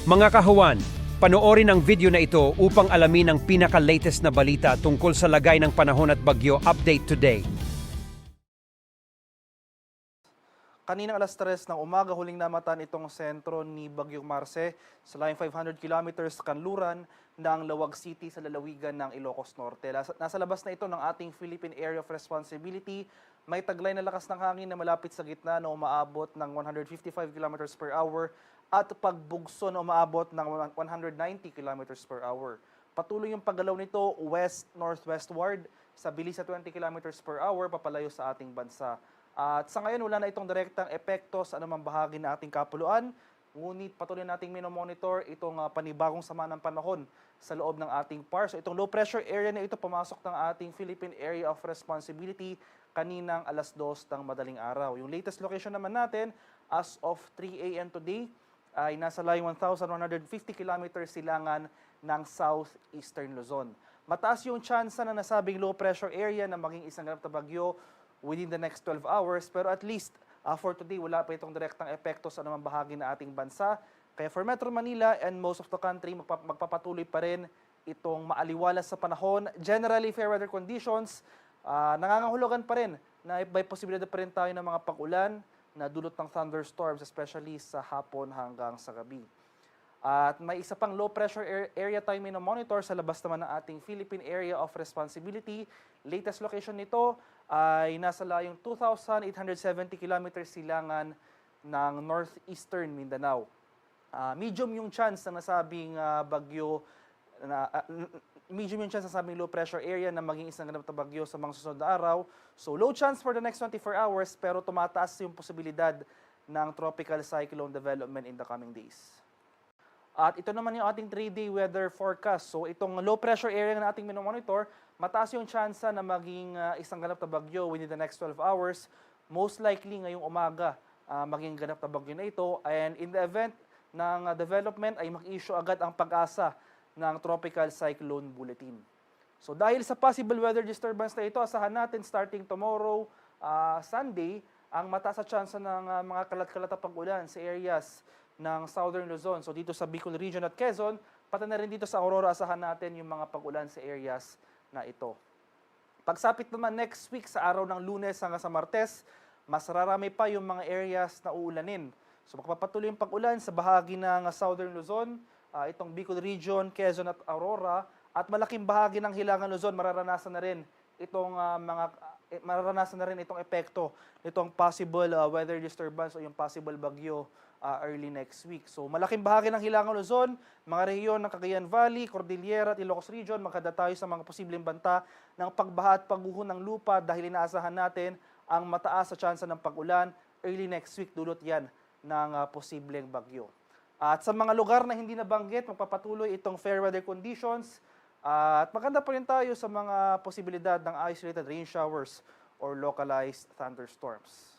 Mga kahuwan, panoorin ang video na ito upang alamin ang pinaka-latest na balita tungkol sa lagay ng panahon at bagyo update today. Kaninang alas 3 ng umaga, huling namatan itong sentro ni Bagyong Marce sa layong 500 kilometers kanluran ng Lawag City sa lalawigan ng Ilocos Norte. Nasa labas na ito ng ating Philippine Area of Responsibility. May taglay na lakas ng hangin na malapit sa gitna na umaabot ng 155 kilometers per hour at pagbugso na umaabot ng 190 kilometers per hour. Patuloy yung paggalaw nito west-northwestward sa bilis sa 20 kilometers per hour papalayo sa ating bansa. At sa ngayon, wala na itong direktang epekto sa anumang bahagi ng ating kapuluan. Ngunit patuloy nating minomonitor itong panibagong sama ng panahon sa loob ng ating PAR. So itong low pressure area na ito pumasok ng ating Philippine Area of Responsibility kaninang alas 2 ng madaling araw. Yung latest location naman natin as of 3 a.m. today ay nasa layong 1,150 kilometers silangan ng southeastern Luzon. Mataas yung tsansa na nasabing low pressure area na maging isang ganap na bagyo within the next 12 hours, pero at least for today, wala pa itong direktang epekto sa anumang bahagi ng ating bansa. Kaya for Metro Manila and most of the country, magpapatuloy pa rin itong maaliwalas sa panahon. Generally, fair weather conditions, nangangahulugan pa rin na may posibilidad pa rin tayo ng mga pag-ulan na dulot ng thunderstorms, especially sa hapon hanggang sa gabi. At may isa pang low pressure area tayo monitor sa labas naman ng ating Philippine Area of Responsibility. Latest location nito ay nasa layong 2,870 kilometers silangan ng northeastern Mindanao. Medium yung chance na nasabing low pressure area na maging isang ganap na bagyo sa mga susunod na araw. So low chance for the next 24 hours pero tumataas yung posibilidad ng tropical cyclone development in the coming days. At ito naman yung ating 3-day weather forecast. So itong low pressure area na ating minomonitor, mataas yung tsansa na maging isang ganap na bagyo within the next 12 hours. Most likely ngayong umaga maging ganap na bagyo na ito. And in the event ng development ay mag-issue agad ang Pag-asa ng Tropical Cyclone Bulletin. So dahil sa possible weather disturbance na ito, asahan natin starting tomorrow, Sunday, ang mataas na tsansa ng mga kalat-kalat na pag-ulan sa areas ng Southern Luzon. So dito sa Bicol Region at Quezon, pati na rin dito sa Aurora, asahan natin yung mga pag-ulan sa areas na ito. Pagsapit naman next week sa araw ng Lunes hanggang sa Martes, mas rarami pa yung mga areas na uulanin. So magpapatuloy yung pag-ulan sa bahagi ng Southern Luzon, itong Bicol Region, Quezon at Aurora, at malaking bahagi ng Hilangan Luzon mararanasan na rin itong epekto nitong possible weather disturbance o yung possible bagyo early next week. So malaking bahagi ng Hilangan Luzon, mga rehiyon ng Cagayan Valley, Cordillera at Ilocos Region, makada tayo sa mga posibleng banta ng pagbaha at pagguho ng lupa dahil inaasahan natin ang mataas sa tsansa ng pag-ulan early next week, dulot yan ng posibleng bagyo. At sa mga lugar na hindi nabanggit, magpapatuloy itong fair weather conditions at maganda pa rin tayo sa mga posibilidad ng isolated rain showers or localized thunderstorms.